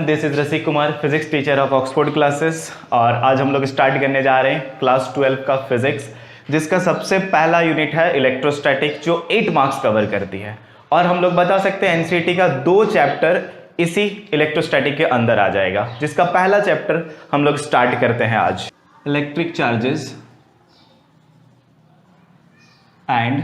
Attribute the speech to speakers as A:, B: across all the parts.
A: Everyone, this is Rasik Kumar, physics teacher of Oxford classes. और आज हम लोग स्टार्ट करने जा रहे हैं क्लास 12 का फिजिक्स, जिसका सबसे पहला यूनिट है इलेक्ट्रोस्टैटिक, जो 8 मार्क्स कवर करती है। और हम लोग बता सकते हैं एनसीईआरटी का 2 चैप्टर इसी इलेक्ट्रोस्टैटिक के अंदर आ जाएगा, जिसका पहला चैप्टर हम लोग स्टार्ट करते हैं आज। Electric charges and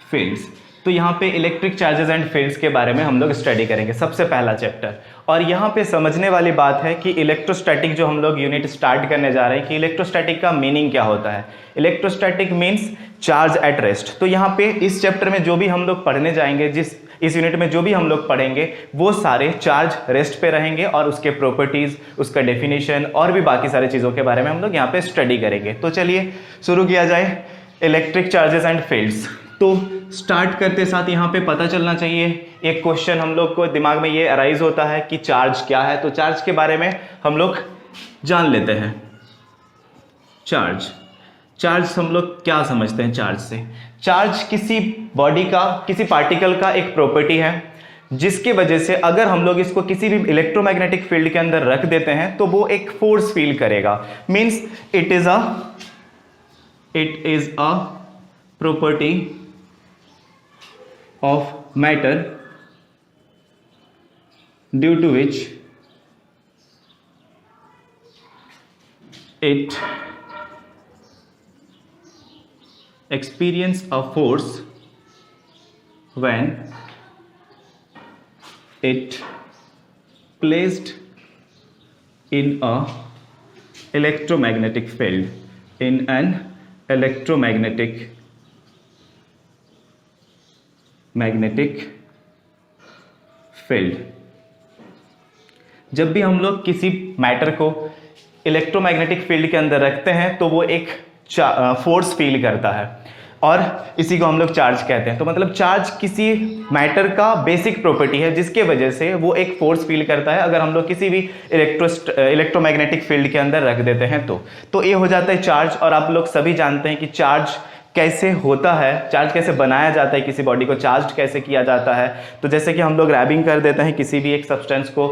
A: fields. तो यहाँ पे इलेक्ट्रिक चार्जेस एंड फील्ड्स के बारे में हम लोग स्टडी करेंगे, सबसे पहला चैप्टर। और यहाँ पे समझने वाली बात है कि इलेक्ट्रोस्टैटिक जो हम लोग यूनिट स्टार्ट करने जा रहे हैं कि इलेक्ट्रोस्टैटिक का मीनिंग क्या होता है। Electrostatic means charge at rest. तो यहाँ पे इस चैप्टर में जो भी हम लोग पढ़ने जाएंगे, इस यूनिट में जो भी हम लोग पढ़ेंगे, वो सारे चार्ज रेस्ट पे रहेंगे और उसके प्रॉपर्टीज, उसका डेफिनेशन और भी बाकी सारी चीज़ों के बारे में हम लोग यहाँ पे स्टडी करेंगे। तो चलिए शुरू किया जाए इलेक्ट्रिक चार्जेस एंड फील्ड्स। तो स्टार्ट करते साथ यहाँ पे पता चलना चाहिए, एक क्वेश्चन हम लोग को दिमाग में ये अराइज होता है कि चार्ज क्या है। तो चार्ज के बारे में हम लोग जान लेते हैं। चार्ज हम लोग क्या समझते हैं चार्ज से? चार्ज किसी बॉडी का, किसी पार्टिकल का एक प्रॉपर्टी है, जिसके वजह से अगर हम लोग इसको किसी भी इलेक्ट्रोमैग्नेटिक फील्ड के अंदर रख देते हैं तो वो एक फोर्स फील करेगा। Means it is a property of matter due to which it experience a force when it placed in a electromagnetic field, in an electromagnetic field. जब भी हम लोग किसी मैटर को इलेक्ट्रोमैग्नेटिक फील्ड के अंदर रखते हैं तो वो एक फोर्स फील करता है, और इसी को हम लोग चार्ज कहते हैं। तो मतलब चार्ज किसी मैटर का बेसिक प्रॉपर्टी है, जिसके वजह से वो एक फोर्स फील करता है अगर हम लोग किसी भी इलेक्ट्रोमैग्नेटिक फील्ड के अंदर रख देते हैं तो ये हो जाता है चार्ज। और आप लोग सभी जानते हैं कि चार्ज कैसे होता है, चार्ज कैसे बनाया जाता है, किसी बॉडी को चार्ज कैसे किया जाता है। तो जैसे कि हम लोग रैबिंग कर देते हैं किसी भी एक सब्सटेंस को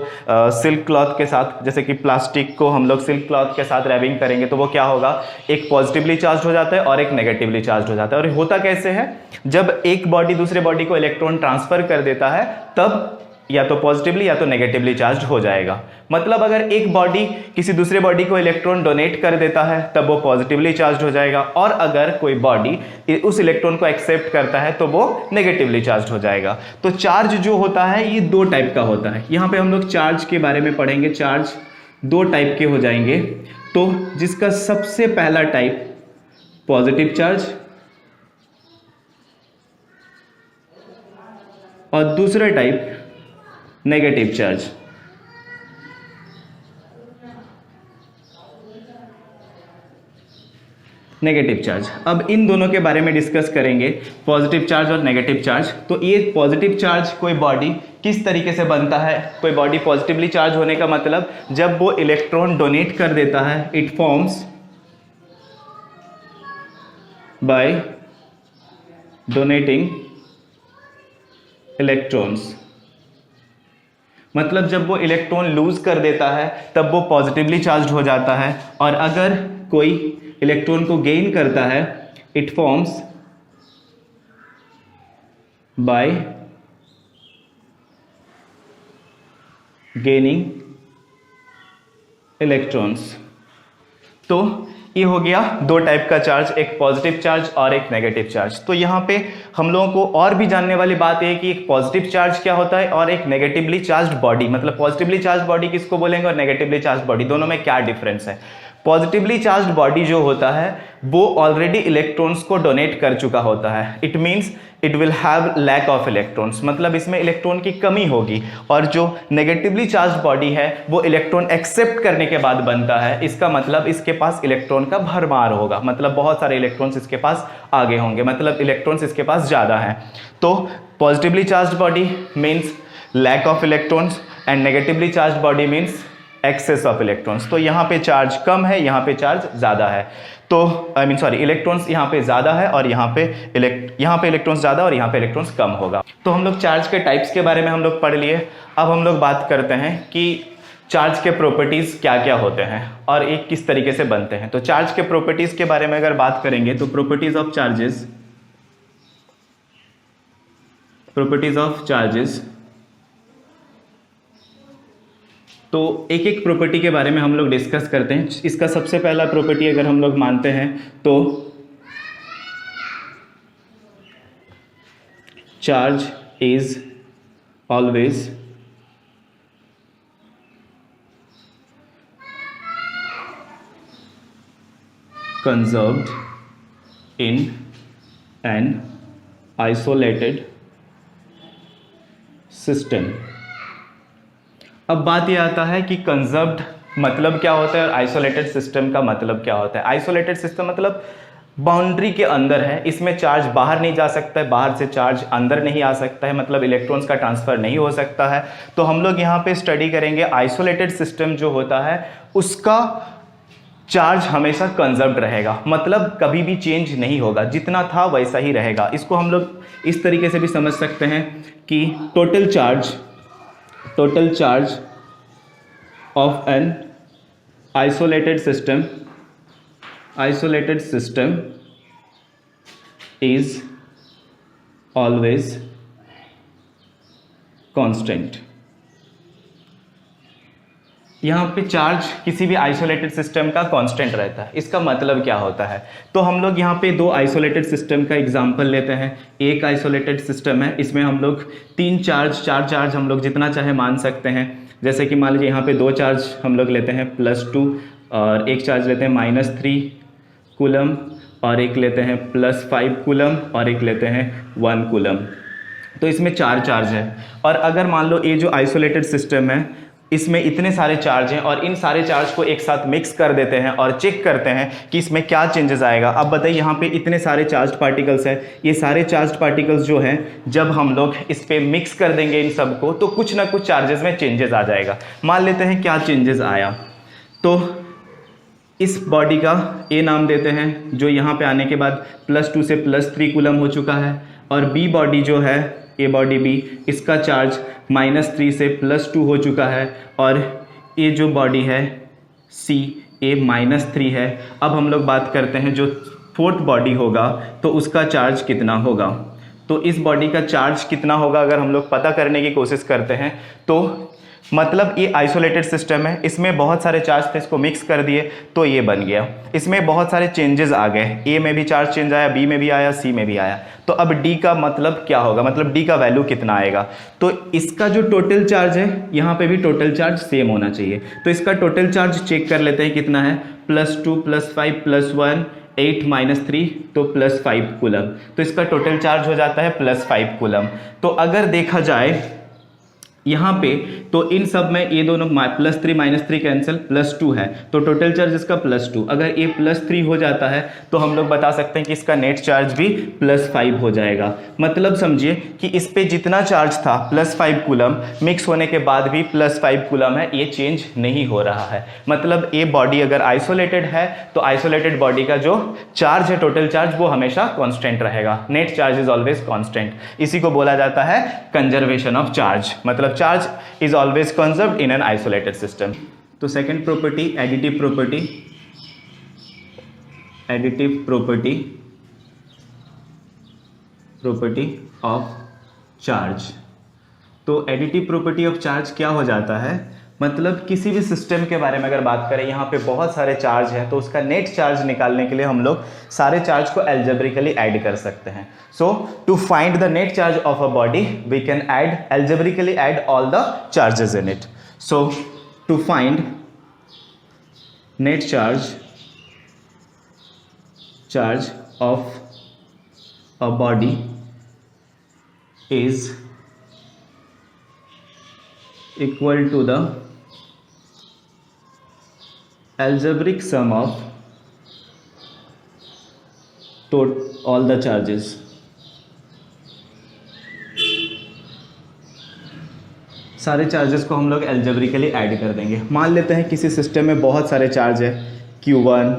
A: सिल्क क्लॉथ के साथ, जैसे कि प्लास्टिक को हम लोग सिल्क क्लॉथ के साथ रैबिंग करेंगे तो वो क्या होगा, एक पॉजिटिवली चार्ज हो जाता है और एक नेगेटिवली चार्ज हो जाता है। और होता कैसे है, जब एक बॉडी दूसरे बॉडी को इलेक्ट्रॉन ट्रांसफर कर देता है तब या तो पॉजिटिवली या तो नेगेटिवली चार्ज हो जाएगा। मतलब अगर एक बॉडी किसी दूसरे बॉडी को इलेक्ट्रॉन डोनेट कर देता है तब वो पॉजिटिवली चार्ज हो जाएगा, और अगर कोई बॉडी उस इलेक्ट्रॉन को एक्सेप्ट करता है तो वो नेगेटिवली चार्ज हो जाएगा। तो चार्ज जो होता है ये 2 टाइप का होता है। यहाँ पे हम लोग चार्ज के बारे में पढ़ेंगे। चार्ज 2 टाइप के हो जाएंगे। तो जिसका सबसे पहला टाइप पॉजिटिव चार्ज और दूसरा type negative charge. Negative charge, अब इन दोनों के बारे में डिस्कस करेंगे, पॉजिटिव चार्ज और नेगेटिव चार्ज। तो ये पॉजिटिव चार्ज कोई बॉडी किस तरीके से बनता है? कोई बॉडी पॉजिटिवली चार्ज होने का मतलब जब वो इलेक्ट्रॉन डोनेट कर देता है, it forms by donating electrons. मतलब जब वो इलेक्ट्रॉन लूज कर देता है तब वो पॉजिटिवली चार्ज हो जाता है, और अगर कोई इलेक्ट्रॉन को गेन करता है it forms bye gaining electrons. तो ये हो गया 2 टाइप का चार्ज, एक पॉजिटिव चार्ज और एक नेगेटिव चार्ज। तो यहाँ पे हम लोगों को और भी जानने वाली बात है कि एक पॉजिटिव चार्ज क्या होता है और एक नेगेटिवली चार्ज्ड बॉडी, मतलब पॉजिटिवली चार्ज बॉडी किसको बोलेंगे और नेगेटिवली चार्ज बॉडी, दोनों में क्या डिफरेंस है। पॉजिटिवली चार्ज्ड बॉडी जो होता है वो ऑलरेडी इलेक्ट्रॉन्स को डोनेट कर चुका होता है। It means it will have lack of electrons, मतलब इसमें इलेक्ट्रॉन की कमी होगी। और जो नेगेटिवली चार्ज्ड बॉडी है वो इलेक्ट्रॉन एक्सेप्ट करने के बाद बनता है। इसका मतलब इसके पास इलेक्ट्रॉन का भरमार होगा, मतलब बहुत सारे इलेक्ट्रॉन्स इसके पास आगे होंगे, मतलब इलेक्ट्रॉन्स इसके पास ज़्यादा हैं। तो positively charged body means lack of electrons and negatively charged body means excess of electrons. तो यहाँ पे चार्ज कम है, यहाँ पे चार्ज ज़्यादा है। तो आई मीन सॉरी, इलेक्ट्रॉन्स यहाँ पे ज़्यादा है और यहाँ पे इलेक्ट्रॉन्स ज़्यादा और यहाँ पे इलेक्ट्रॉन्स कम होगा। तो हम लोग चार्ज के टाइप्स के बारे में हम लोग पढ़ लिए। अब हम लोग बात करते हैं कि चार्ज के प्रॉपर्टीज़ क्या क्या होते हैं और एक किस तरीके से बनते हैं। तो चार्ज के प्रॉपर्टीज़ के बारे में अगर बात करेंगे तो प्रॉपर्टीज़ ऑफ चार्जेस, तो एक एक प्रॉपर्टी के बारे में हम लोग डिस्कस करते हैं। इसका सबसे पहला प्रॉपर्टी अगर हम लोग मानते हैं तो charge is always conserved in an isolated system। अब बात यह आता है कि कंजर्व्ड मतलब क्या होता है और आइसोलेटेड सिस्टम का मतलब क्या होता है। आइसोलेटेड सिस्टम मतलब बाउंड्री के अंदर है, इसमें चार्ज बाहर नहीं जा सकता है, बाहर से चार्ज अंदर नहीं आ सकता है, मतलब इलेक्ट्रॉन्स का ट्रांसफर नहीं हो सकता है। तो हम लोग यहाँ पे स्टडी करेंगे आइसोलेटेड सिस्टम जो होता है उसका चार्ज हमेशा कंजर्व्ड रहेगा, मतलब कभी भी चेंज नहीं होगा, जितना था वैसा ही रहेगा। इसको हम लोग इस तरीके से भी समझ सकते हैं कि total charge of N isolated system is always constant. यहाँ पे चार्ज किसी भी आइसोलेटेड सिस्टम का कांस्टेंट रहता है। इसका मतलब क्या होता है, तो हम लोग यहाँ पे दो आइसोलेटेड सिस्टम का एग्जांपल लेते हैं। एक आइसोलेटेड सिस्टम है, इसमें हम लोग चार चार्ज हम लोग जितना चाहे मान सकते हैं। जैसे कि मान लीजिए यहाँ पे दो चार्ज हम लोग लेते हैं +2 और एक चार्ज लेते हैं -3 कूलम और एक लेते हैं +5 कूलम और एक लेते हैं 1 कूलम। तो इसमें 4 चार्ज है। और अगर मान लो ये जो आइसोलेटेड सिस्टम है इसमें इतने सारे चार्ज हैं और इन सारे चार्ज को एक साथ मिक्स कर देते हैं और चेक करते हैं कि इसमें क्या चेंजेस आएगा। अब बताइए यहाँ पे इतने सारे चार्ज पार्टिकल्स हैं, ये सारे चार्ज पार्टिकल्स जो हैं जब हम लोग इस पे मिक्स कर देंगे इन सबको तो कुछ ना कुछ चार्जेस में चेंजेस आ जाएगा। मान लेते हैं क्या चेंजेस आया, तो इस बॉडी का ए नाम देते हैं जो यहाँ पे आने के बाद +2 से +3 कूलम हो चुका है, और बी बॉडी जो है ए बॉडी बी, इसका चार्ज -3 से +2 हो चुका है, और ये जो बॉडी है सी ए -3 है। अब हम लोग बात करते हैं जो फोर्थ बॉडी होगा तो उसका चार्ज कितना होगा। तो इस बॉडी का चार्ज कितना होगा अगर हम लोग पता करने की कोशिश करते हैं तो मतलब ये आइसोलेटेड सिस्टम है, इसमें बहुत सारे चार्ज थे, इसको मिक्स कर दिए तो ये बन गया। इसमें बहुत सारे चेंजेस आ गए, ए में भी चार्ज चेंज आया, बी में भी आया, सी में भी आया। तो अब डी का मतलब क्या होगा, मतलब डी का वैल्यू कितना आएगा। तो इसका जो टोटल चार्ज है यहाँ पे भी टोटल चार्ज सेम होना चाहिए। तो इसका टोटल चार्ज चेक कर लेते हैं कितना है, +2 +5 +1 8 -3 तो +5 कूलम। तो इसका टोटल चार्ज हो जाता है +5 कूलम। तो अगर देखा जाए यहाँ पे तो इन सब में ये दोनों +3 -3 कैंसिल, +2 है तो टोटल चार्ज इसका +2। अगर ये +3 हो जाता है तो हम लोग बता सकते हैं कि इसका नेट चार्ज भी +5 हो जाएगा। मतलब समझिए कि इस पे जितना चार्ज था +5 कूलम, मिक्स होने के बाद भी +5 कूलम है, ये चेंज नहीं हो रहा है। मतलब ये बॉडी अगर आइसोलेटेड है तो आइसोलेटेड बॉडी का जो चार्ज है टोटल चार्ज वो हमेशा कॉन्स्टेंट रहेगा। Net charge is always constant. इसी को बोला जाता है कंजर्वेशन ऑफ चार्ज, मतलब charge is always conserved in an isolated system. तो second property additive property of charge. तो एडिटिव प्रॉपर्टी ऑफ चार्ज क्या हो जाता है, मतलब किसी भी सिस्टम के बारे में अगर बात करें, यहाँ पे बहुत सारे चार्ज हैं तो उसका नेट चार्ज निकालने के लिए हम लोग सारे चार्ज को एल्जेब्रिकली ऐड कर सकते हैं। So to find the net charge of a body we can algebraically add all the charges in it. So to find net charge of a body is equal to the algebraic sum of all the charges. सारे charges को हम लोग algebraically add कर देंगे। मान लेते हैं किसी सिस्टम में बहुत सारे चार्ज है, Q1,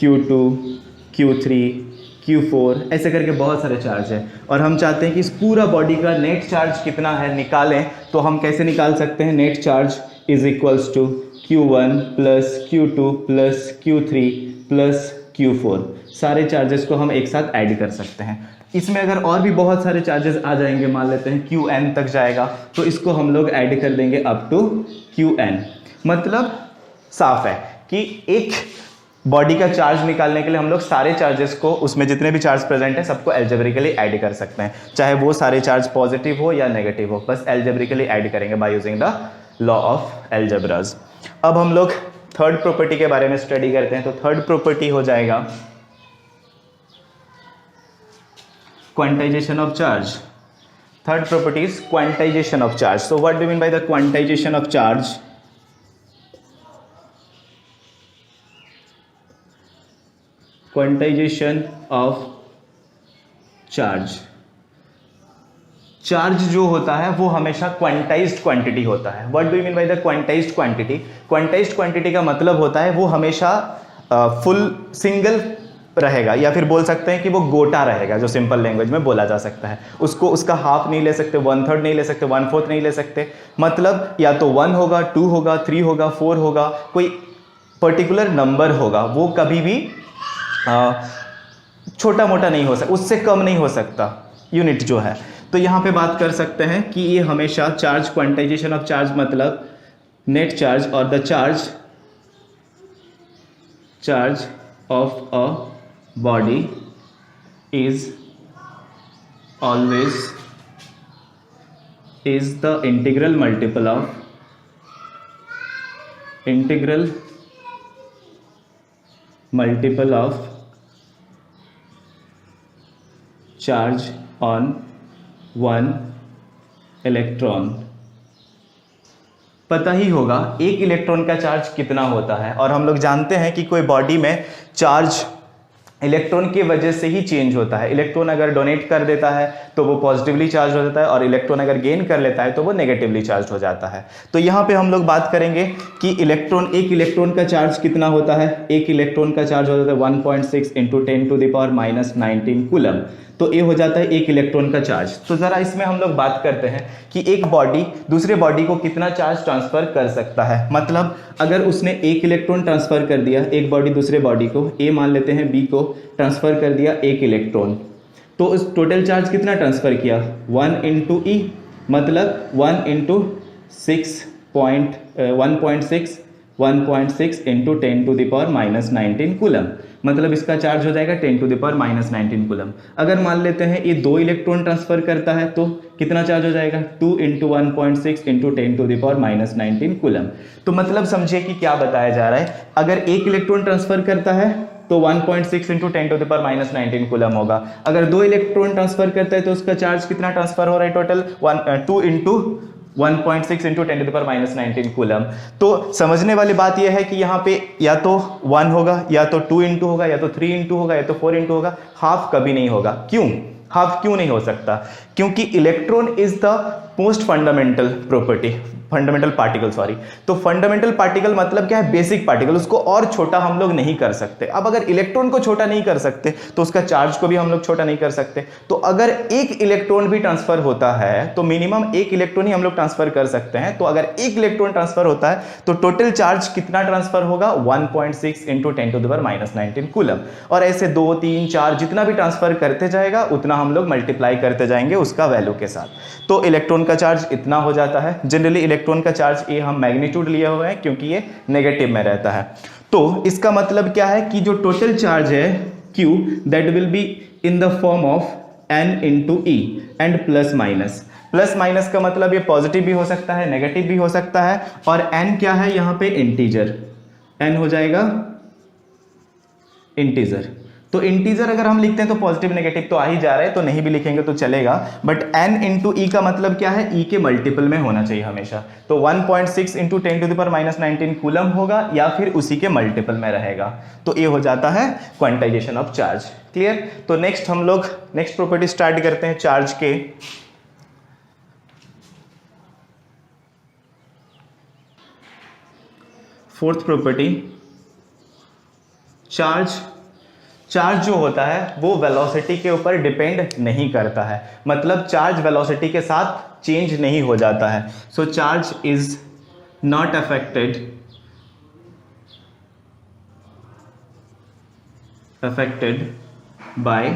A: Q2, Q3, Q4 ऐसे करके बहुत सारे चार्ज हैं, और हम चाहते हैं कि इस पूरा बॉडी का नेट चार्ज कितना है निकालें। तो हम कैसे निकाल सकते हैं? Net charge is equals to Q1 plus Q2 plus Q3 plus Q4। सारे चार्जेस को हम एक साथ ऐड कर सकते हैं। इसमें अगर और भी बहुत सारे चार्जेस आ जाएंगे, मान लेते हैं Qn तक जाएगा, तो इसको हम लोग ऐड कर देंगे अप टू Qn। मतलब साफ है कि एक बॉडी का चार्ज निकालने के लिए हम लोग सारे चार्जेस को, उसमें जितने भी चार्ज प्रेजेंट है सबको एल्जेब्रिकली ऐड कर सकते हैं, चाहे वो सारे चार्ज पॉजिटिव हो या नेगेटिव हो, बस एल्जेब्रिकली ऐड करेंगे by using the law of algebras. अब हम लोग थर्ड प्रॉपर्टी के बारे में स्टडी करते हैं। तो थर्ड प्रॉपर्टी हो जाएगा quantization of charge. Third property is quantization of charge. So what do mean by the quantization of charge? Quantization of charge, charge जो होता है वो हमेशा क्वांटाइज्ड क्वांटिटी होता है। What do you mean by the quantized quantity? Quantized quantity का मतलब होता है वो हमेशा फुल सिंगल रहेगा, या फिर बोल सकते हैं कि वो गोटा रहेगा, जो सिंपल लैंग्वेज में बोला जा सकता है। उसको उसका हाफ नहीं ले सकते, 1/3 नहीं ले सकते, 1/4 नहीं ले सकते। मतलब या तो 1 होगा, 2 होगा, 3 होगा, 4 होगा, कोई पर्टिकुलर नंबर होगा, वो कभी भी छोटा मोटा नहीं हो सकता, उससे कम नहीं हो सकता यूनिट जो है। तो यहाँ पे बात कर सकते हैं कि ये हमेशा चार्ज, क्वांटाइजेशन ऑफ चार्ज मतलब नेट चार्ज और the charge of a body is always is the integral multiple of charge on one electron. पता ही होगा एक इलेक्ट्रॉन का चार्ज कितना होता है, और हम लोग जानते हैं कि कोई बॉडी में चार्ज इलेक्ट्रॉन की वजह से ही चेंज होता है। इलेक्ट्रॉन अगर डोनेट कर देता है तो वो पॉजिटिवली चार्ज हो जाता है, और इलेक्ट्रॉन अगर गेन कर लेता है तो वो नेगेटिवली चार्ज हो जाता है। तो यहाँ पे हम लोग बात करेंगे कि एक इलेक्ट्रॉन का चार्ज कितना होता है। एक इलेक्ट्रॉन का चार्ज हो जाता है 1.6 × 10⁻⁻19 कूलम। तो ये हो जाता है एक इलेक्ट्रॉन का चार्ज। तो जरा इसमें हम लोग बात करते हैं कि एक बॉडी दूसरे बॉडी को कितना चार्ज ट्रांसफर कर सकता है। मतलब अगर उसने एक इलेक्ट्रॉन ट्रांसफर कर दिया, एक बॉडी दूसरे बॉडी को, ए मान लेते हैं, बी को ट्रांसफर कर दिया एक इलेक्ट्रॉन, तो उस टोटल चार्ज कितना ट्रांसफर किया? 1 × E, मतलब 1 × 1.6 × 10⁻⁻19 कूलम। मतलब इसका चार्ज हो जाएगा 10⁻⁻19 कूलम। अगर मान लेते हैं ये 2 इलेक्ट्रॉन ट्रांसफर करता है तो कितना चार्ज हो जाएगा? 2 × 1.6 × 10⁻⁻19 कूलम। तो मतलब समझिए कि क्या बताया जा रहा है। अगर एक इलेक्ट्रॉन ट्रांसफर करता है तो 1.6 × 10⁻⁻19 कूलम होगा। अगर 2 इलेक्ट्रॉन ट्रांसफर करता है तो उसका चार्ज कितना ट्रांसफर हो रहा है? Total 2 × 1.6 × 10⁻⁻19 coulomb. तो समझने वाली बात यह है कि यहाँ पे या तो 1 होगा, या तो 2 × होगा, या तो 3 × होगा, या तो 4 × होगा, हाफ कभी नहीं होगा। क्यों हाफ क्यों नहीं हो सकता? क्योंकि electron is the most fundamental particle sorry. तो फंडामेंटल पार्टिकल मतलब क्या है? Basic particle. उसको और छोटा हम लोग नहीं कर सकते। अब अगर इलेक्ट्रॉन को छोटा नहीं कर सकते तो उसका चार्ज को भी हम लोग छोटा नहीं कर सकते। तो अगर एक इलेक्ट्रॉन भी ट्रांसफर होता है तो मिनिमम एक इलेक्ट्रॉन ही हम लोग ट्रांसफर कर सकते हैं। तो अगर एक इलेक्ट्रॉन ट्रांसफर होता है तो टोटल चार्ज कितना ट्रांसफर होगा? 1.6 × 10⁻⁻19 कूलम। और ऐसे 2, 3, 4 जितना भी ट्रांसफर करते जाएगा उतना हम लोग मल्टीप्लाई करते जाएंगे उसका वैल्यू के साथ। तो इलेक्ट्रॉन का चार्ज इतना हो जाता है। जनरली इलेक्ट्रॉन का चार्ज ये हम मैग्नीट्यूड लिए हुए हैं क्योंकि ये नेगेटिव में रहता है। तो इसका मतलब क्या है कि जो टोटल चार्ज है Q, that will be in the form of N × E and plus minus का मतलब ये पॉजिटिव भी हो सकता है, नेगेटिव भी हो सकता है। और N क्या है? यहाँ पे इंटीजर, N हो जाएगा इंटीजर। तो इंटीजर अगर हम लिखते हैं तो पॉजिटिव नेगेटिव तो आ ही जा रहा है, तो नहीं भी लिखेंगे तो चलेगा। बट n × E का मतलब क्या है? E के मल्टीपल में होना चाहिए हमेशा। तो 1.6 × 10⁻⁻19 कूलम होगा या फिर उसी के मल्टीपल में रहेगा। तो ये हो जाता है क्वांटाइजेशन ऑफ चार्ज। क्लियर? तो हम लोग नेक्स्ट प्रॉपर्टी स्टार्ट करते हैं चार्ज के। फोर्थ प्रॉपर्टी, चार्ज जो होता है वो वेलोसिटी के ऊपर डिपेंड नहीं करता है, मतलब चार्ज वेलोसिटी के साथ चेंज नहीं हो जाता है। So charge is not affected by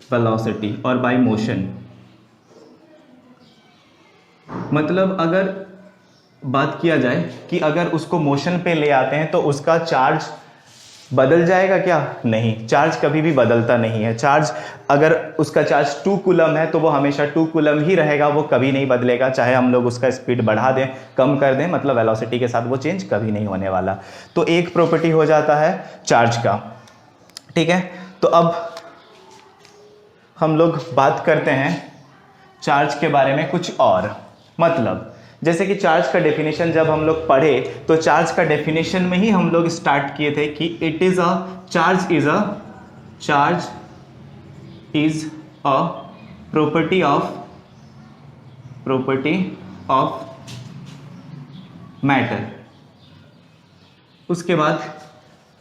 A: velocity और बाय मोशन। मतलब अगर बात किया जाए कि अगर उसको मोशन पे ले आते हैं तो उसका चार्ज बदल जाएगा क्या? नहीं, चार्ज कभी भी बदलता नहीं है। चार्ज अगर उसका चार्ज 2 कूलम है तो वो हमेशा 2 कूलम ही रहेगा, वो कभी नहीं बदलेगा, चाहे हम लोग उसका स्पीड बढ़ा दें कम कर दें, मतलब वेलोसिटी के साथ वो चेंज कभी नहीं होने वाला। तो एक प्रॉपर्टी हो जाता है चार्ज का, ठीक है। तो अब हम लोग बात करते हैं चार्ज के बारे में कुछ और, मतलब जैसे कि चार्ज का डेफिनेशन जब हम लोग पढ़े तो चार्ज का डेफिनेशन में ही हम लोग स्टार्ट किए थे कि charge is a property of matter. उसके बाद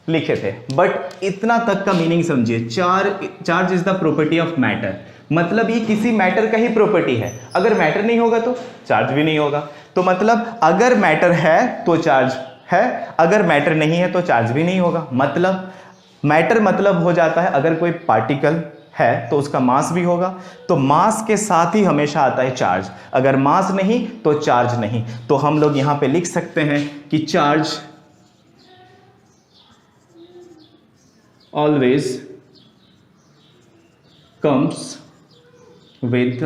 A: लिखे थे, बट इतना तक का मीनिंग समझिए, charge is the property of matter, मतलब ये किसी मैटर का ही प्रॉपर्टी है। अगर मैटर नहीं होगा तो चार्ज भी नहीं होगा। तो मतलब अगर मैटर है तो चार्ज है, अगर मैटर नहीं है तो चार्ज भी नहीं होगा। मतलब मैटर मतलब हो जाता है अगर कोई पार्टिकल है तो उसका मास भी होगा, तो मास के साथ ही हमेशा आता है चार्ज। अगर मास नहीं तो चार्ज नहीं। तो हम लोग यहां पे लिख सकते हैं कि charge always comes with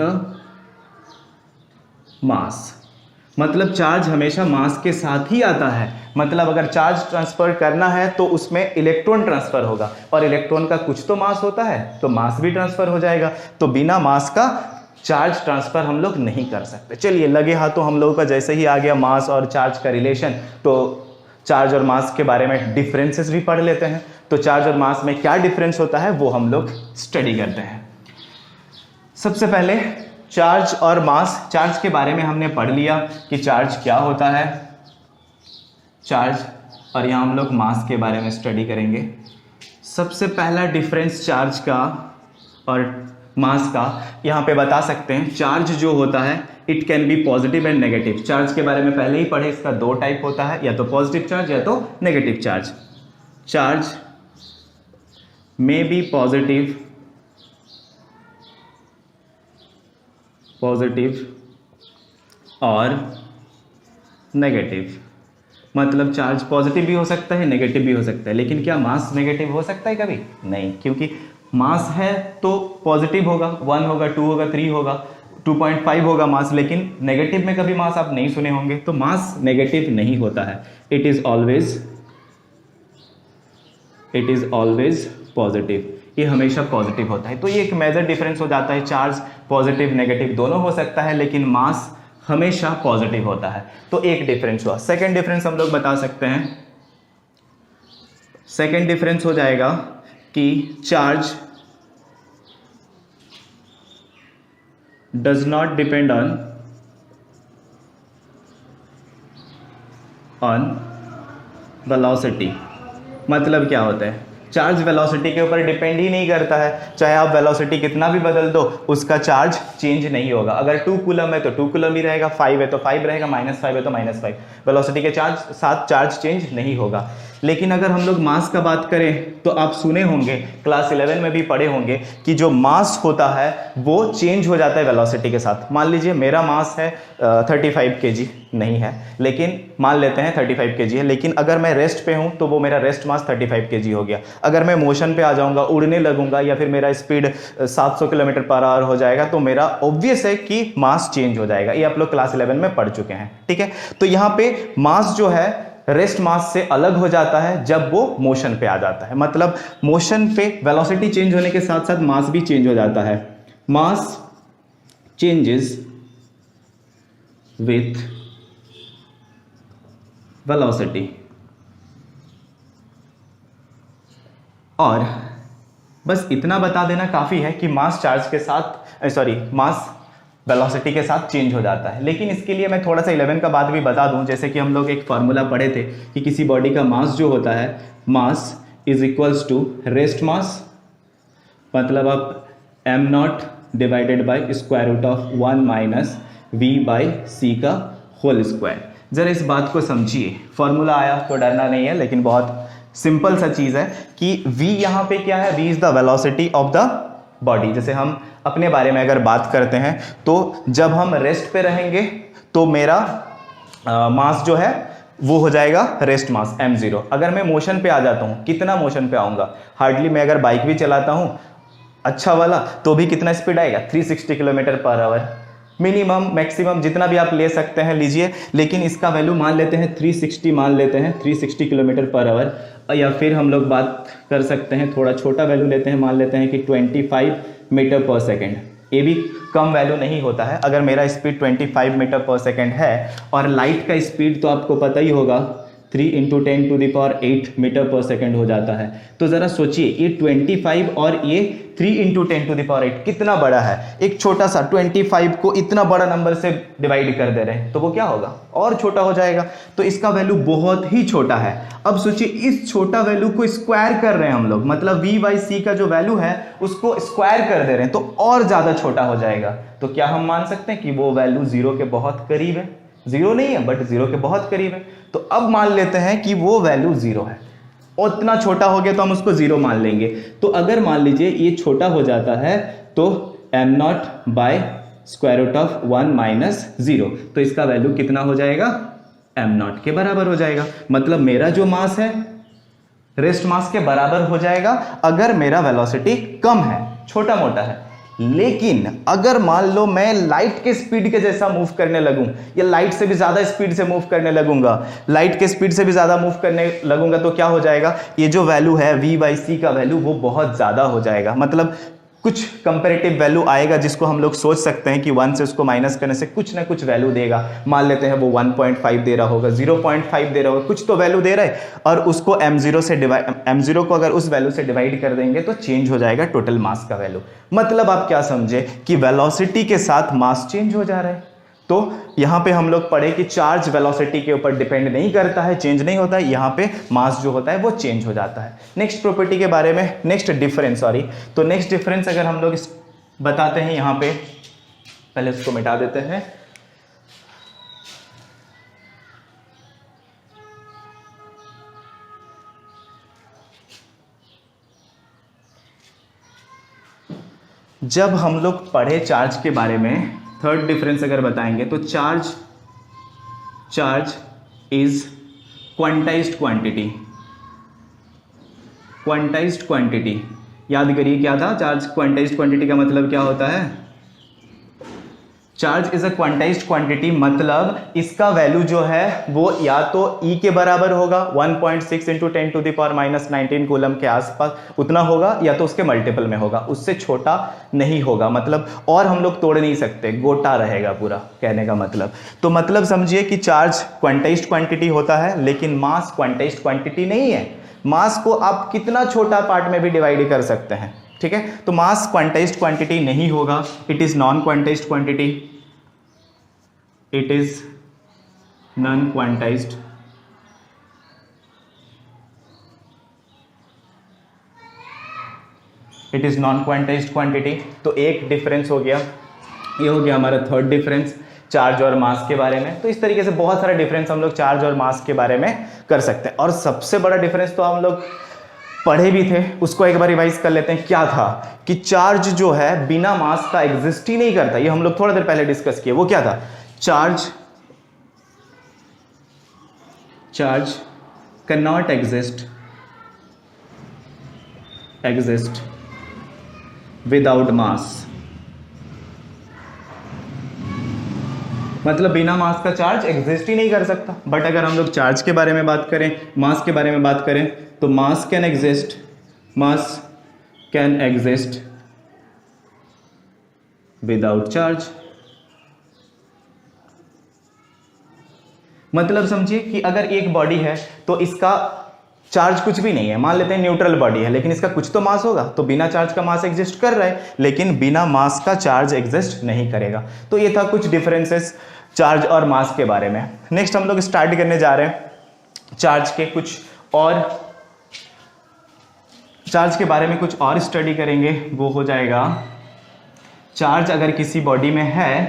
A: mass, मतलब चार्ज हमेशा मास के साथ ही आता है। मतलब अगर चार्ज ट्रांसफर करना है तो उसमें इलेक्ट्रॉन ट्रांसफर होगा, और इलेक्ट्रॉन का कुछ तो मास होता है तो मास भी ट्रांसफर हो जाएगा। तो बिना मास का चार्ज ट्रांसफर हम लोग नहीं कर सकते। चलिए, लगे हाथों हम लोगों का जैसे ही आ गया मास और चार्ज का रिलेशन, तो चार्ज और मास के बारे में डिफरेंसेस भी पढ़ लेते हैं। तो चार्ज और मास में क्या डिफरेंस होता है वो हम लोग स्टडी करते हैं। सबसे पहले चार्ज और मास, चार्ज के बारे में हमने पढ़ लिया कि चार्ज क्या होता है, चार्ज, और यहाँ हम लोग मास के बारे में स्टडी करेंगे। सबसे पहला डिफरेंस चार्ज का और मास का यहाँ पे बता सकते हैं। चार्ज जो होता है it can be positive and negative. Charge के बारे में पहले ही पढ़े, इसका 2 टाइप होता है, या तो पॉजिटिव चार्ज या तो negative charge. Charge may be positive और नेगेटिव, मतलब चार्ज पॉजिटिव भी हो सकता है नेगेटिव भी हो सकता है। लेकिन क्या मास नेगेटिव हो सकता है कभी? नहीं, क्योंकि मास है तो पॉजिटिव होगा, 1 होगा, 2 होगा, 3 होगा, 2.5 होगा मास। लेकिन नेगेटिव में कभी मास आप नहीं सुने होंगे, तो मास नेगेटिव नहीं होता है। इट इज ऑलवेज पॉजिटिव, ये हमेशा पॉजिटिव होता है। तो ये एक मेजर डिफरेंस हो जाता है। चार्ज पॉजिटिव नेगेटिव दोनों हो सकता है, लेकिन मास हमेशा पॉजिटिव होता है। तो एक डिफरेंस हुआ। सेकंड डिफरेंस हम लोग बता सकते हैं, सेकंड डिफरेंस हो जाएगा कि charge does not depend on velocity. मतलब क्या होता है? चार्ज वेलोसिटी के ऊपर डिपेंड ही नहीं करता है। चाहे आप वेलोसिटी कितना भी बदल दो, उसका चार्ज चेंज नहीं होगा। अगर 2 कूलम है तो 2 कूलम ही रहेगा, 5 है तो 5 रहेगा, -5 है तो -5। वेलोसिटी के साथ चार्ज चेंज नहीं होगा। लेकिन अगर हम लोग मास का बात करें तो आप सुने होंगे, क्लास 11 में भी पढ़े होंगे कि जो मास होता है वो चेंज हो जाता है वेलोसिटी के साथ। मान लीजिए मेरा मास है 35 kg, नहीं है लेकिन मान लेते हैं 35 kg है, लेकिन अगर मैं रेस्ट पे हूं तो वो मेरा रेस्ट मास 35 kg हो गया। अगर मैं मोशन पे आ जाऊंगा, उड़ने लगूंगा, या फिर मेरा स्पीड 700 km/h हो जाएगा, तो मेरा ऑब्वियस है कि मास चेंज हो जाएगा। ये आप लोग क्लास 11 में पढ़ चुके हैं, ठीक है। तो यहाँ पे मास जो है रेस्ट मास से अलग हो जाता है जब वो मोशन पे आ जाता है। मतलब मोशन पे वेलोसिटी चेंज होने के साथ साथ मास भी चेंज हो जाता है। मास चेंजेस विथ वेलोसिटी। और बस इतना बता देना काफी है कि मास चार्ज के साथ मास वेलोसिटी के साथ चेंज हो जाता है। लेकिन इसके लिए मैं थोड़ा सा 11 का बात भी बता दूं। जैसे कि हम लोग एक फार्मूला पढ़े थे कि किसी बॉडी का मास जो होता है, mass is equals to rest mass, मतलब आप M not divided by square root of 1 minus V by C का होल स्क्वायर। जरा इस बात को समझिए, फॉर्मूला आया तो डरना नहीं है, लेकिन बहुत सिंपल सा चीज़ है कि v यहाँ पे क्या है, v is the velocity of the body. जैसे हम अपने बारे में अगर बात करते हैं तो जब हम रेस्ट पे रहेंगे तो मेरा मास जो है वो हो जाएगा रेस्ट मास m0। अगर मैं मोशन पे आ जाता हूँ, कितना मोशन पे आऊँगा, हार्डली मैं अगर बाइक भी चलाता हूँ अच्छा वाला तो भी कितना स्पीड आएगा, 360 kilometre per hour, minimum maximum जितना भी आप ले सकते हैं लीजिए, लेकिन इसका वैल्यू मान लेते हैं 360, मान लेते हैं 360 किलोमीटर पर आवर। या फिर हम लोग बात कर सकते हैं, थोड़ा छोटा वैल्यू लेते हैं, मान लेते हैं कि 25 मीटर पर सेकेंड। ये भी कम वैल्यू नहीं होता है। अगर मेरा स्पीड 25 मीटर पर सेकेंड है और लाइट का स्पीड तो आपको पता ही होगा 3 × 10⁸ मीटर पर सेकेंड हो जाता है। तो ज़रा सोचिए ये 25 और ये 3 × 10⁸ कितना बड़ा है। एक छोटा सा 25 को इतना बड़ा नंबर से डिवाइड कर दे रहे हैं तो वो क्या होगा, और छोटा हो जाएगा। तो इसका वैल्यू बहुत ही छोटा है। अब सोचिए इस छोटा वैल्यू को स्क्वायर कर रहे हैं हम लोग, मतलब v/c का जो वैल्यू है उसको स्क्वायर कर दे रहे हैं तो और ज़्यादा छोटा हो जाएगा। तो क्या हम मान सकते हैं कि वो वैल्यू 0 के बहुत करीब है, 0 नहीं है बट 0 के बहुत करीब है। तो अब मान लेते हैं कि वो वैल्यू 0 है, उतना छोटा हो गया तो हम उसको 0 मान लेंगे। तो अगर मान लीजिए ये छोटा हो जाता है तो m0 by square root of 1 minus 0, तो इसका वैल्यू कितना हो जाएगा, m0 के बराबर हो जाएगा। मतलब मेरा जो मास है रेस्ट मास के बराबर हो जाएगा अगर मेरा वेलोसिटी कम है, छोटा मोटा है। लेकिन अगर मान लो मैं लाइट के स्पीड के जैसा मूव करने लगूं या लाइट से भी ज़्यादा स्पीड से मूव करने लगूंगा, लाइट के स्पीड से भी ज़्यादा मूव करने लगूंगा तो क्या हो जाएगा, ये जो वैल्यू है v/c का वैल्यू वो बहुत ज़्यादा हो जाएगा। मतलब कुछ कंपेरेटिव वैल्यू आएगा जिसको हम लोग सोच सकते हैं कि 1 से उसको माइनस करने से कुछ ना कुछ वैल्यू देगा। मान लेते हैं वो 1.5 दे रहा होगा, 0.5 दे रहा होगा, कुछ तो वैल्यू दे रहा है और उसको m0 को अगर उस वैल्यू से डिवाइड कर देंगे तो चेंज हो जाएगा टोटल मास का वैल्यू। मतलब आप क्या समझे कि वेलोसिटी के साथ मास चेंज हो जा रहा है। तो यहाँ पे हम लोग पढ़े कि चार्ज वेलोसिटी के ऊपर डिपेंड नहीं करता है, चेंज नहीं होता है, यहाँ पे मास जो होता है वो चेंज हो जाता है। नेक्स्ट प्रॉपर्टी के बारे में, नेक्स्ट डिफरेंस अगर हम लोग बताते हैं यहाँ पे, पहले इसको मिटा देते हैं। जब हम लोग पढ़े चार्ज के बारे में, थर्ड डिफरेंस अगर बताएंगे तो चार्ज इज क्वांटाइज्ड क्वांटिटी। याद करिए क्या था चार्ज, क्वांटाइज्ड क्वांटिटी का मतलब क्या होता है, charge is a quantized quantity, मतलब इसका वैल्यू जो है वो या तो E के बराबर होगा 1.6 × 10⁻⁻19 कूलम के आसपास उतना होगा, या तो उसके मल्टीपल में होगा, उससे छोटा नहीं होगा। मतलब और हम लोग तोड़ नहीं सकते, गोटा रहेगा पूरा, कहने का मतलब। तो मतलब समझिए कि चार्ज क्वांटाइज्ड क्वांटिटी होता है लेकिन मास क्वांटाइज्ड क्वांटिटी नहीं है। मास को आप कितना छोटा पार्ट में भी डिवाइड कर सकते हैं, ठीक है। तो मास क्वांटाइज्ड क्वांटिटी नहीं होगा, it is non quantized quantity, it is non quantized. It is non quantized quantity. तो एक डिफरेंस हो गया, ये हो गया हमारा थर्ड डिफरेंस चार्ज और मास के बारे में। तो इस तरीके से बहुत सारे डिफरेंस हम लोग चार्ज और मास के बारे में कर सकते हैं। और सबसे बड़ा डिफरेंस तो हम लोग पढ़े भी थे, उसको एक बार रिवाइज कर लेते हैं। क्या था कि चार्ज जो है बिना मास का एग्जिस्ट ही नहीं करता, ये हम लोग थोड़ा देर पहले डिस्कस किए। वो क्या था, charge can not exist without mass. मतलब बिना मास का चार्ज एग्जिस्ट ही नहीं कर सकता। बट अगर हम लोग चार्ज के बारे में बात करें, मास के बारे में बात करें, तो मास कैन एग्जिस्ट विदाउट चार्ज। मतलब समझिए कि अगर एक बॉडी है तो इसका चार्ज कुछ भी नहीं है, मान लेते हैं न्यूट्रल बॉडी है, लेकिन इसका कुछ तो मास होगा, तो बिना चार्ज का मास एग्जिस्ट कर रहा है, लेकिन बिना मास का चार्ज एग्जिस्ट नहीं करेगा। तो ये था कुछ डिफरेंसेस चार्ज और मास के बारे में। नेक्स्ट हम लोग स्टार्ट करने जा रहे हैं चार्ज के कुछ और चार्ज के बारे में कुछ और स्टडी करेंगे, वो हो जाएगा चार्ज अगर किसी बॉडी में है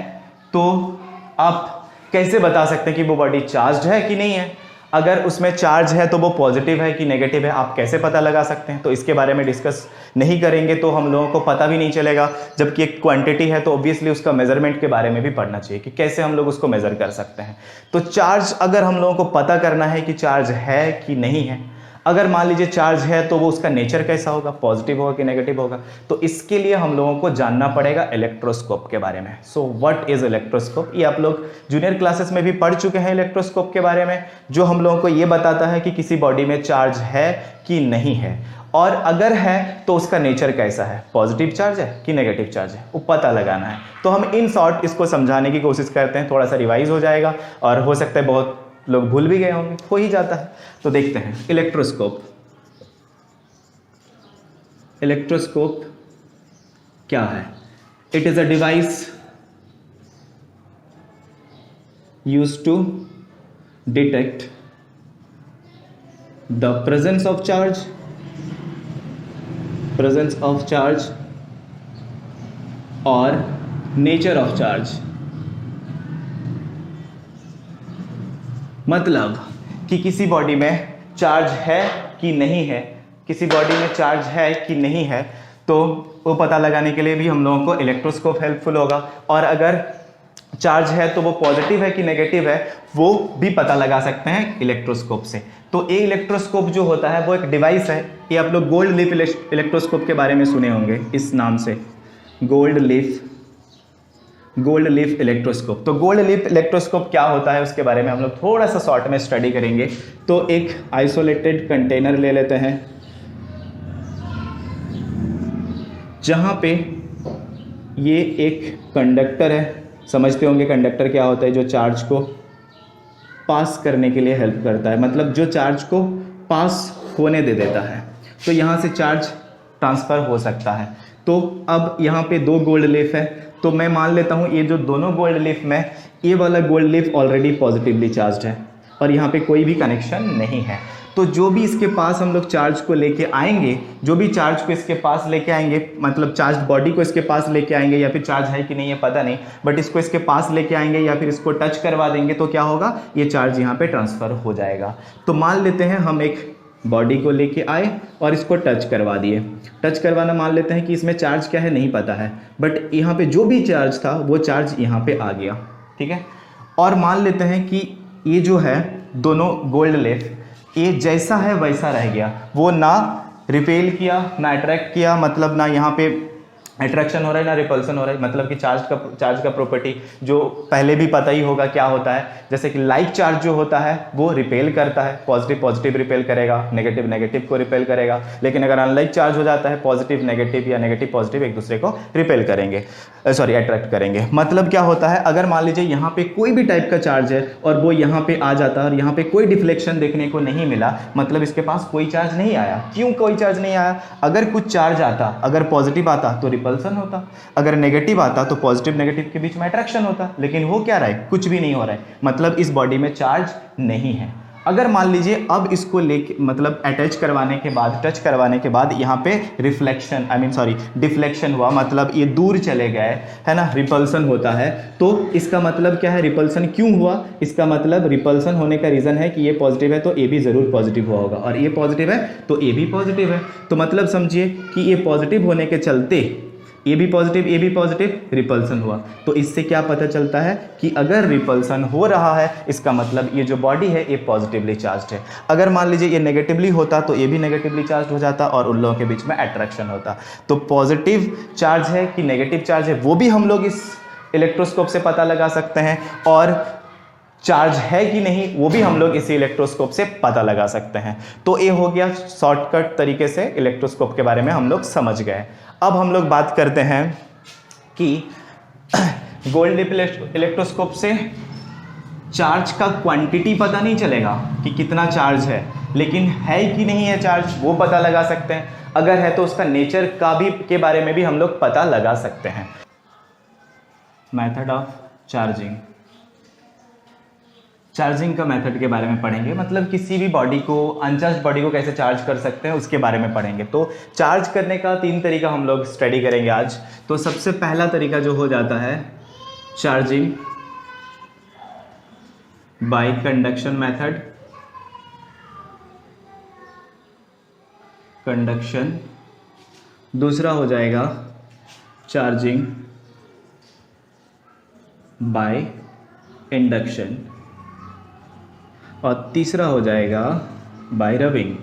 A: तो आप कैसे बता सकते हैं कि वो बॉडी चार्ज्ड है कि नहीं है। अगर उसमें चार्ज है तो वो पॉजिटिव है कि नेगेटिव है, आप कैसे पता लगा सकते हैं। तो इसके बारे में डिस्कस नहीं करेंगे तो हम लोगों को पता भी नहीं चलेगा। जबकि एक क्वांटिटी है तो ऑब्वियसली उसका मेजरमेंट के बारे में भी पढ़ना चाहिए कि कैसे हम लोग उसको मेजर कर सकते हैं। तो चार्ज अगर हम लोगों को पता करना है कि चार्ज है कि नहीं है, अगर मान लीजिए चार्ज है तो वो उसका नेचर कैसा होगा, पॉजिटिव होगा कि नेगेटिव होगा। तो इसके लिए हम लोगों को जानना पड़ेगा इलेक्ट्रोस्कोप के बारे में। सो व्हाट इज इलेक्ट्रोस्कोप, ये आप लोग जूनियर क्लासेस में भी पढ़ चुके हैं इलेक्ट्रोस्कोप के बारे में, जो हम लोगों को ये बताता है कि किसी बॉडी में चार्ज है कि नहीं है, और अगर है तो उसका नेचर कैसा है, पॉजिटिव चार्ज है कि नेगेटिव चार्ज है, वो पता लगाना है। तो हम इन शॉर्ट इसको समझाने की कोशिश करते हैं, थोड़ा सा रिवाइज हो जाएगा और हो सकता है बहुत लोग भूल भी गए होंगे, हो ही जाता है। तो देखते हैं इलेक्ट्रोस्कोप। इलेक्ट्रोस्कोप क्या है? It is a device used to detect the presence of charge और नेचर ऑफ चार्ज। मतलब कि किसी बॉडी में चार्ज है कि नहीं है, किसी बॉडी में चार्ज है कि नहीं है, तो वो पता लगाने के लिए भी हम लोगों को इलेक्ट्रोस्कोप हेल्पफुल होगा। और अगर चार्ज है तो वो पॉजिटिव है कि नेगेटिव है, वो भी पता लगा सकते हैं इलेक्ट्रोस्कोप से। तो ये इलेक्ट्रोस्कोप जो होता है वो एक डिवाइस है। ये आप लोग गोल्ड लीफ इलेक्ट्रोस्कोप के बारे में सुने होंगे इस नाम से, गोल्ड लीफ इलेक्ट्रोस्कोप। तो गोल्ड लीफ इलेक्ट्रोस्कोप क्या होता है उसके बारे में हम लोग थोड़ा सा शॉर्ट में स्टडी करेंगे। तो एक आइसोलेटेड कंटेनर ले लेते हैं जहां पे ये एक कंडक्टर है। समझते होंगे कंडक्टर क्या होता है, जो चार्ज को पास करने के लिए हेल्प करता है, मतलब जो चार्ज को पास होने दे देता है। तो यहाँ से चार्ज ट्रांसफ़र हो सकता है। तो अब यहाँ पे दो गोल्ड लीफ है, तो मैं मान लेता हूँ ये जो दोनों गोल्ड लीफ में ये वाला gold leaf already positively charged है और यहाँ पे कोई भी कनेक्शन नहीं है। तो जो भी इसके पास हम लोग चार्ज को लेके आएंगे, जो भी चार्ज को इसके पास लेके आएंगे, मतलब चार्ज बॉडी को इसके पास लेके आएंगे, या फिर चार्ज है कि नहीं ये पता नहीं, बट इसको इसके पास लेके आएंगे या फिर इसको टच करवा देंगे, तो क्या होगा, ये चार्ज यहाँ पे ट्रांसफ़र हो जाएगा। तो मान लेते हैं हम एक बॉडी को लेके आए और इसको टच करवा दिए। टच करवाना मान लेते हैं कि इसमें चार्ज क्या है नहीं पता है, बट यहाँ पे जो भी चार्ज था वो चार्ज यहाँ पे आ गया, ठीक है। और मान लेते हैं कि ये जो है दोनों गोल्ड लीफ ये जैसा है वैसा रह गया, वो ना रिपेल किया ना अट्रैक्ट किया, मतलब ना यहाँ पे अट्रैक्शन हो रहा है ना रिपल्सन हो रहा है। मतलब कि चार्ज का प्रॉपर्टी जो पहले भी पता ही होगा क्या होता है, जैसे कि लाइक चार्ज जो होता है वो रिपेल करता है, पॉजिटिव रिपेल करेगा, नेगेटिव को रिपेल करेगा। लेकिन अगर अनलाइक चार्ज हो जाता है, पॉजिटिव नेगेटिव या नेगेटिव पॉजिटिव एक दूसरे को रिपेल करेंगे, अट्रैक्ट करेंगे। मतलब क्या होता है, अगर मान लीजिए यहाँ पे कोई भी टाइप का चार्ज है और वो यहाँ पे आ जाता है और यहाँ पे कोई डिफ्लेक्शन देखने को नहीं मिला, मतलब इसके पास कोई चार्ज नहीं आया। क्यों कोई चार्ज नहीं आया? अगर कुछ चार्ज आता, अगर पॉजिटिव आता तो रिपल्सन होता, अगर नेगेटिव आता तो पॉजिटिव नेगेटिव के बीच में अट्रैक्शन होता, लेकिन हो क्या रहा है, कुछ भी नहीं हो रहा है, मतलब इस बॉडी में चार्ज नहीं है। अगर मान लीजिए अब इसको लेके मतलब अटैच करवाने के बाद, टच करवाने के बाद यहाँ पे डिफ्लेक्शन हुआ, मतलब ये दूर चले गए, है ना, रिपल्सन होता है। तो इसका मतलब क्या है, रिपल्सन क्यों हुआ? इसका मतलब रिपल्सन होने का रीज़न है कि ये पॉजिटिव है तो ए भी ज़रूर पॉजिटिव हुआ होगा, और ये पॉजिटिव है तो ए भी पॉजिटिव है। तो मतलब समझिए कि ये पॉजिटिव होने के चलते ए भी पॉजिटिव, रिपल्सन हुआ। तो इससे क्या पता चलता है कि अगर रिपल्सन हो रहा है, इसका मतलब ये जो बॉडी है ये पॉजिटिवली चार्ज्ड है। अगर मान लीजिए ये नेगेटिवली होता तो ये भी नेगेटिवली चार्ज हो जाता और उन लोगों के बीच में अट्रैक्शन होता। तो पॉजिटिव चार्ज है कि नेगेटिव चार्ज है वो भी हम लोग इस इलेक्ट्रोस्कोप से पता लगा सकते हैं, और चार्ज है कि नहीं वो भी हम लोग इसी इलेक्ट्रोस्कोप से पता लगा सकते हैं। तो ये हो गया शॉर्टकट तरीके से इलेक्ट्रोस्कोप के बारे में हम लोग समझ गए। अब हम लोग बात करते हैं कि गोल्ड लीफ इलेक्ट्रोस्कोप से चार्ज का क्वांटिटी पता नहीं चलेगा कि कितना चार्ज है, लेकिन है कि नहीं है चार्ज वो पता लगा सकते हैं। अगर है तो उसका नेचर के बारे में भी हम लोग पता लगा सकते हैं। Method of charging. चार्जिंग का मेथड के बारे में पढ़ेंगे, मतलब किसी भी बॉडी को, अनचार्ज बॉडी को कैसे चार्ज कर सकते हैं उसके बारे में पढ़ेंगे। तो चार्ज करने का 3 तरीका हम लोग स्टडी करेंगे आज। तो सबसे पहला तरीका जो हो जाता है charging by conduction method, conduction. दूसरा हो जाएगा चार्जिंग बाय इंडक्शन, और तीसरा हो जाएगा बाय रबिंग।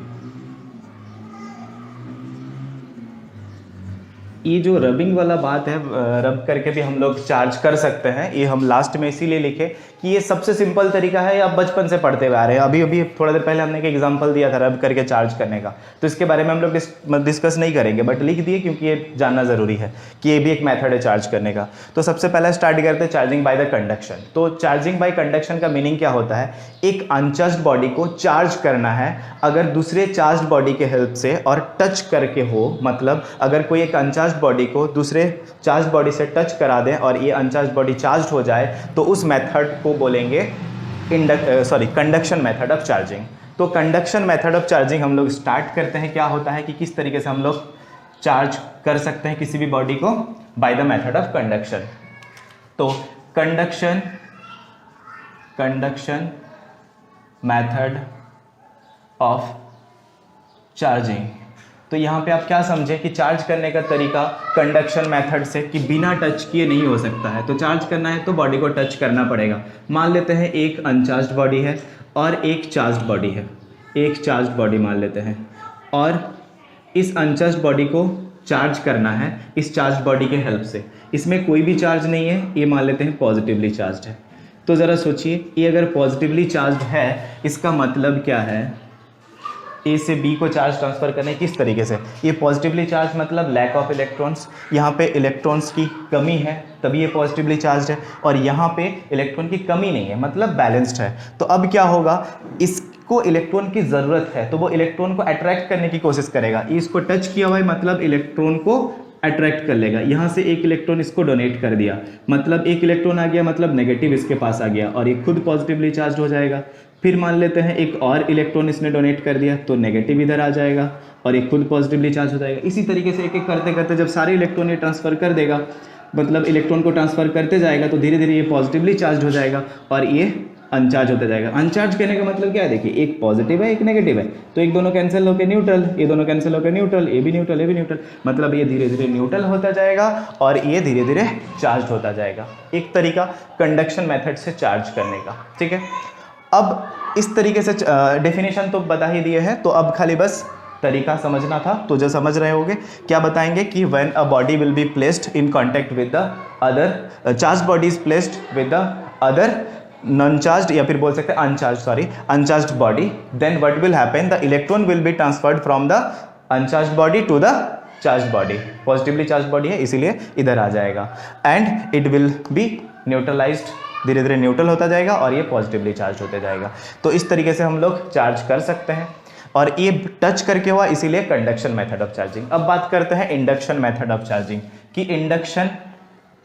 A: ये जो रबिंग वाला बात है, रब करके भी हम लोग चार्ज कर सकते हैं, ये हम लास्ट में इसीलिए लिखे कि ये सबसे सिंपल तरीका है, आप बचपन से पढ़ते हुए आ रहे हैं। अभी अभी थोड़ा देर पहले हमने एक एग्जांपल दिया था रब करके चार्ज करने का, तो इसके बारे में हम लोग डिस्कस नहीं करेंगे, बट लिख दिए क्योंकि ये जानना ज़रूरी है कि ये भी एक मेथड है चार्ज करने का। तो सबसे पहले स्टार्ट करते हैं चार्जिंग बाय द कंडक्शन। तो चार्जिंग बाय कंडक्शन का मीनिंग क्या होता है? एक अनचार्ज्ड बॉडी को चार्ज करना है अगर दूसरे चार्ज्ड बॉडी के हेल्प से और टच करके हो, मतलब अगर कोई एक अनचार्ज बॉडी को दूसरे चार्ज बॉडी से टच करा दें और ये अनचार्ज बॉडी चार्ज हो जाए, तो उस मेथड को बोलेंगे कंडक्शन मेथड ऑफ चार्जिंग। तो कंडक्शन मेथड ऑफ चार्जिंग हम लोग स्टार्ट करते हैं। क्या होता है कि किस तरीके से हम लोग चार्ज कर सकते हैं किसी भी बॉडी को by the method of conduction. तो कंडक्शन मेथड ऑफ चार्जिंग। तो यहाँ पे आप क्या समझे कि चार्ज करने का तरीका कंडक्शन मेथड से कि बिना टच किए नहीं हो सकता है। तो चार्ज करना है तो बॉडी को टच करना पड़ेगा। मान लेते हैं एक अनचार्ज्ड बॉडी है और एक चार्ज्ड बॉडी है, एक चार्ज्ड बॉडी मान लेते हैं, और इस अनचार्ज्ड बॉडी को चार्ज करना है इस चार्ज्ड बॉडी के हेल्प से। इसमें कोई भी चार्ज नहीं है, ये मान लेते हैं पॉजिटिवली चार्ज्ड है। तो ज़रा सोचिए, ये अगर पॉजिटिवली चार्ज्ड है, इसका मतलब क्या है? ए से बी को चार्ज ट्रांसफ़र करने किस तरीके से? ये पॉजिटिवली चार्ज मतलब लैक ऑफ इलेक्ट्रॉन्स, यहाँ पे इलेक्ट्रॉन्स की कमी है तभी ये पॉजिटिवली चार्ज है, और यहाँ पे इलेक्ट्रॉन की कमी नहीं है मतलब बैलेंस्ड है। तो अब क्या होगा, इसको इलेक्ट्रॉन की ज़रूरत है तो वो इलेक्ट्रॉन को अट्रैक्ट करने की कोशिश करेगा। इसको टच किया हुआ है मतलब इलेक्ट्रॉन को अट्रैक्ट कर लेगा। यहाँ से एक इलेक्ट्रॉन इसको डोनेट कर दिया, मतलब एक इलेक्ट्रॉन आ गया, मतलब नेगेटिव इसके पास आ गया और ये खुद पॉजिटिवली चार्ज हो जाएगा। फिर मान लेते हैं एक और इलेक्ट्रॉन इसने डोनेट कर दिया तो नेगेटिव इधर आ जाएगा और एक खुद पॉजिटिवली चार्ज हो जाएगा। इसी तरीके से एक एक करते करते जब सारे इलेक्ट्रॉन ये ट्रांसफ़र कर देगा, मतलब इलेक्ट्रॉन को ट्रांसफ़र करते जाएगा, तो धीरे धीरे ये पॉजिटिवली चार्ज हो जाएगा और ये अनचार्ज होता जाएगा। अनचार्ज कहने का मतलब क्या है? देखिए, एक पॉजिटिव है एक नेगेटिव है, तो एक दोनों कैंसिल होकर न्यूट्रल, ये दोनों कैंसिल होकर न्यूट्रल, ये भी न्यूट्रल ये भी न्यूट्रल, मतलब ये धीरे धीरे न्यूट्रल होता जाएगा और ये धीरे धीरे चार्ज होता जाएगा। एक तरीका कंडक्शन मेथड से चार्ज करने का, ठीक है। अब इस तरीके से डेफिनेशन तो बता ही दिए हैं, तो अब खाली बस तरीका समझना था। तो जो समझ रहे होंगे, क्या बताएंगे कि when a body will be placed in contact with the other charge body is placed with the other non charged, या फिर बोल सकते हैं uncharged body, then what will happen, the electron will be transferred from the uncharged body to the charged body. Positively charge body है इसीलिए इधर आ जाएगा, and it will be neutralized, धीरे धीरे न्यूट्रल होता जाएगा और ये पॉजिटिवली चार्ज होते जाएगा। तो इस तरीके से हम लोग चार्ज कर सकते हैं, और ये टच करके हुआ इसीलिए कंडक्शन मेथड ऑफ चार्जिंग। अब बात करते हैं इंडक्शन मेथड ऑफ चार्जिंग, कि इंडक्शन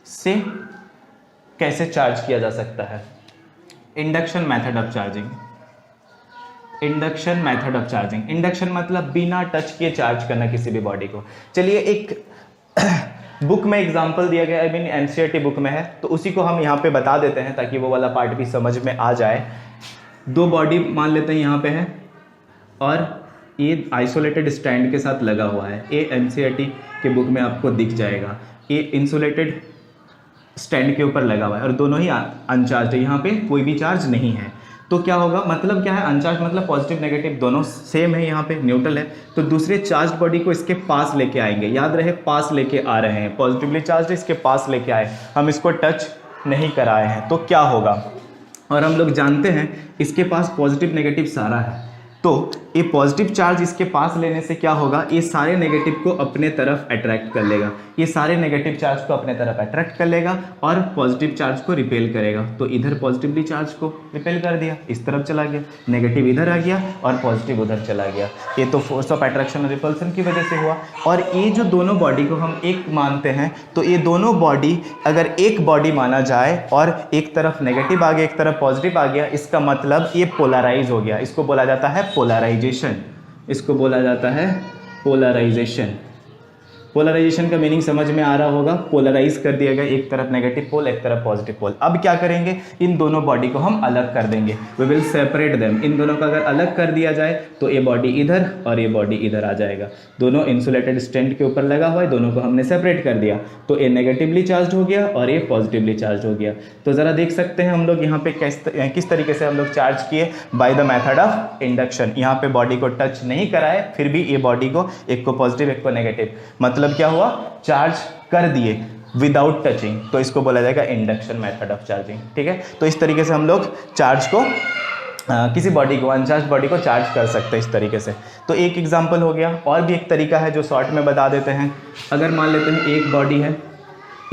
A: से कैसे चार्ज किया जा सकता है। Induction method of charging, induction method of charging, induction मतलब बिना टच किए चार्ज करना किसी भी बॉडी को। चलिए, एक बुक में एग्जाम्पल दिया गया, आई मीन एनसीईआरटी बुक में है, तो उसी को हम यहाँ पे बता देते हैं ताकि वो वाला पार्ट भी समझ में आ जाए। दो बॉडी मान लेते हैं यहाँ पे है और ये आइसोलेटेड स्टैंड के साथ लगा हुआ है। ये एनसीईआरटी के बुक में आपको दिख जाएगा, ये इंसुलेटेड स्टैंड के ऊपर लगा हुआ है और दोनों ही अनचार्ज है, यहाँ पे कोई भी चार्ज नहीं है। तो क्या होगा, मतलब क्या है, अनचार्ज मतलब पॉजिटिव नेगेटिव दोनों सेम है, यहाँ पे न्यूट्रल है, तो दूसरे चार्ज बॉडी को इसके पास लेके आएंगे। याद रहे, पास लेके आ रहे हैं, पॉजिटिवली चार्ज इसके पास लेके आए, हम इसको टच नहीं कराए हैं, तो क्या होगा। और हम लोग जानते हैं इसके पास पॉजिटिव नेगेटिव सारा है, तो ये पॉजिटिव चार्ज इसके पास लेने से क्या होगा, ये सारे नेगेटिव को अपने तरफ अट्रैक्ट कर लेगा, ये सारे नेगेटिव चार्ज को अपने तरफ अट्रैक्ट कर लेगा और पॉजिटिव चार्ज को रिपेल करेगा। तो इधर पॉजिटिवली चार्ज को रिपेल कर दिया, इस तरफ चला गया, नेगेटिव इधर आ गया और पॉजिटिव उधर चला गया। ये तो फोर्स ऑफ अट्रैक्शन और रिपल्सन की वजह से हुआ। और ये जो दोनों बॉडी को हम एक मानते हैं, तो ये दोनों बॉडी अगर एक बॉडी माना जाए और एक तरफ नेगेटिव आ गया एक तरफ पॉजिटिव आ गया, इसका मतलब ये पोलराइज हो गया। इसको बोला जाता है पोलराइजेशन, इसको बोला जाता है पोलराइजेशन। पोलराइजेशन का मीनिंग समझ में आ रहा होगा, पोलराइज कर दिया गया, एक तरफ नेगेटिव पोल एक तरफ पॉजिटिव पोल। अब क्या करेंगे, इन दोनों बॉडी को हम अलग कर देंगे, वी विल सेपरेट देम। इन दोनों का अगर अलग कर दिया जाए तो ये बॉडी इधर और ये बॉडी इधर आ जाएगा। दोनों इंसुलेटेड स्टैंड के ऊपर लगा हुआ है, दोनों को हमने सेपरेट कर दिया, तो ये नेगेटिवली चार्ज हो गया और ये पॉजिटिवली चार्ज हो गया। तो ज़रा देख सकते हैं हम लोग यहाँ पे किस तरीके से हम लोग चार्ज किए, by the method of induction. यहाँ पे बॉडी को टच नहीं कराए, फिर भी ये बॉडी को एक को पॉजिटिव एक को नेगेटिव, मतलब क्या हुआ, चार्ज कर दिए विदाउट टचिंग, तो इसको बोला जाएगा इंडक्शन मेथड ऑफ चार्जिंग। ठीक है, तो इस तरीके से हम लोग चार्ज को किसी बॉडी को, अनचार्ज बॉडी को चार्ज कर सकते हैं इस तरीके से। तो एक एग्जांपल हो गया, और भी एक तरीका है जो शॉर्ट में बता देते हैं। अगर मान लेते हैं एक बॉडी है,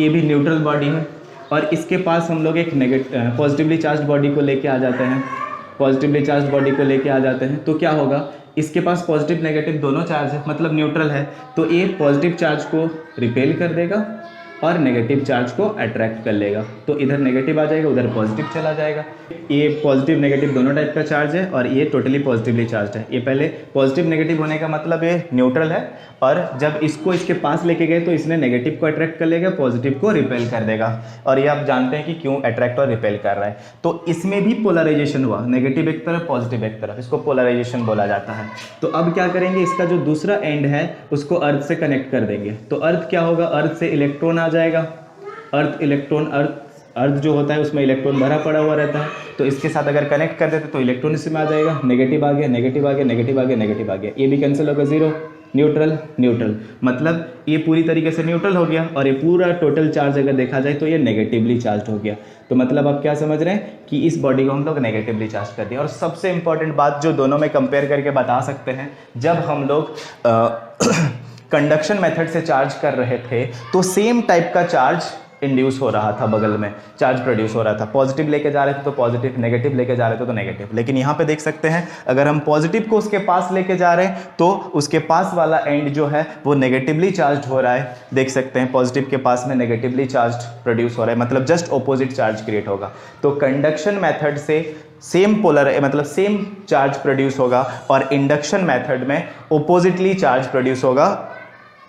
A: ये भी न्यूट्रल बॉडी है, और इसके पास हम लोग एक पॉजिटिवली चार्ज बॉडी को लेके आ जाते हैं, पॉजिटिवली चार्ज बॉडी को लेके आ जाते हैं, तो क्या होगा, इसके पास पॉजिटिव नेगेटिव दोनों चार्ज है, मतलब न्यूट्रल है, तो ये पॉजिटिव चार्ज को रिपेल कर देगा और नेगेटिव चार्ज को अट्रैक्ट कर लेगा। तो इधर नेगेटिव आ जाएगा, उधर पॉजिटिव चला जाएगा। ये पॉजिटिव नेगेटिव दोनों टाइप का चार्ज है और ये टोटली पॉजिटिवली चार्ज है। ये पहले पॉजिटिव नेगेटिव होने का मतलब ये न्यूट्रल है, और जब इसको इसके पास लेके गए तो इसने नेगेटिव को अट्रैक्ट कर लेगा, पॉजिटिव को रिपेल कर देगा। और ये आप जानते हैं कि क्यों अट्रैक्ट और रिपेल कर रहा है। तो इसमें भी पोलराइजेशन हुआ, नेगेटिव एक तरफ पॉजिटिव एक तरफ, इसको पोलराइजेशन बोला जाता है। तो अब क्या करेंगे, इसका जो दूसरा एंड है उसको अर्थ से कनेक्ट कर देंगे। तो अर्थ क्या होगा, अर्थ से इलेक्ट्रॉन आ जाएगा, अर्थ इलेक्ट्रॉन, अर्थ जो होता है उसमें इलेक्ट्रॉन भरा पड़ा हुआ रहता है, तो इसके साथ अगर कनेक्ट कर देते तो इलेक्ट्रॉन इसमें आ जाएगा, नेगेटिव आ गया नेगेटिव आ गया नेगेटिव आ गया नेगेटिव आ गया, ये भी कैंसिल होगा, जीरो, न्यूट्रल न्यूट्रल, मतलब ये पूरी तरीके से न्यूट्रल हो गया। और ये पूरा टोटल चार्ज अगर देखा जाए तो ये नेगेटिवली चार्ज हो गया। तो मतलब आप क्या समझ रहे हैं कि इस बॉडी को हम लोग नेगेटिवली चार्ज कर दिया। और सबसे इंपॉर्टेंट बात जो दोनों में कंपेयर करके बता सकते हैं, जब हम लोग कंडक्शन मेथड से चार्ज कर रहे थे तो सेम टाइप का चार्ज इंड्यूस हो रहा था, बगल में चार्ज प्रोड्यूस हो रहा था। पॉजिटिव लेके जा रहे थे तो पॉजिटिव, नेगेटिव लेके जा रहे थे तो नेगेटिव। लेकिन यहाँ पे देख सकते हैं, अगर हम पॉजिटिव को उसके पास लेके जा रहे हैं तो उसके पास वाला एंड जो है वो नेगेटिवली चार्ज हो रहा है। देख सकते हैं पॉजिटिव के पास में नेगेटिवली चार्ज प्रोड्यूस हो रहा है, मतलब जस्ट ऑपोजिट चार्ज क्रिएट होगा। तो कंडक्शन मेथड से सेम पोलर, मतलब सेम चार्ज प्रोड्यूस होगा, और इंडक्शन मेथड में ऑपोजिटली चार्ज प्रोड्यूस होगा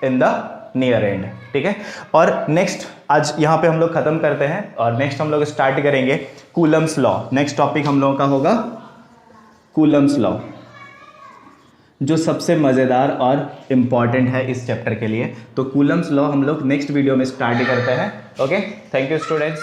A: इन द नियर एंड। ठीक है, और नेक्स्ट आज यहाँ पे हम लोग खत्म करते हैं, और नेक्स्ट हम लोग स्टार्ट करेंगे कूलम्स लॉ। नेक्स्ट टॉपिक हम लोगों का होगा कूलम्स लॉ, जो सबसे मज़ेदार और इम्पॉर्टेंट है इस चैप्टर के लिए। तो कूलम्स लॉ हम लोग नेक्स्ट वीडियो में स्टार्ट करते हैं। Okay, thank you students.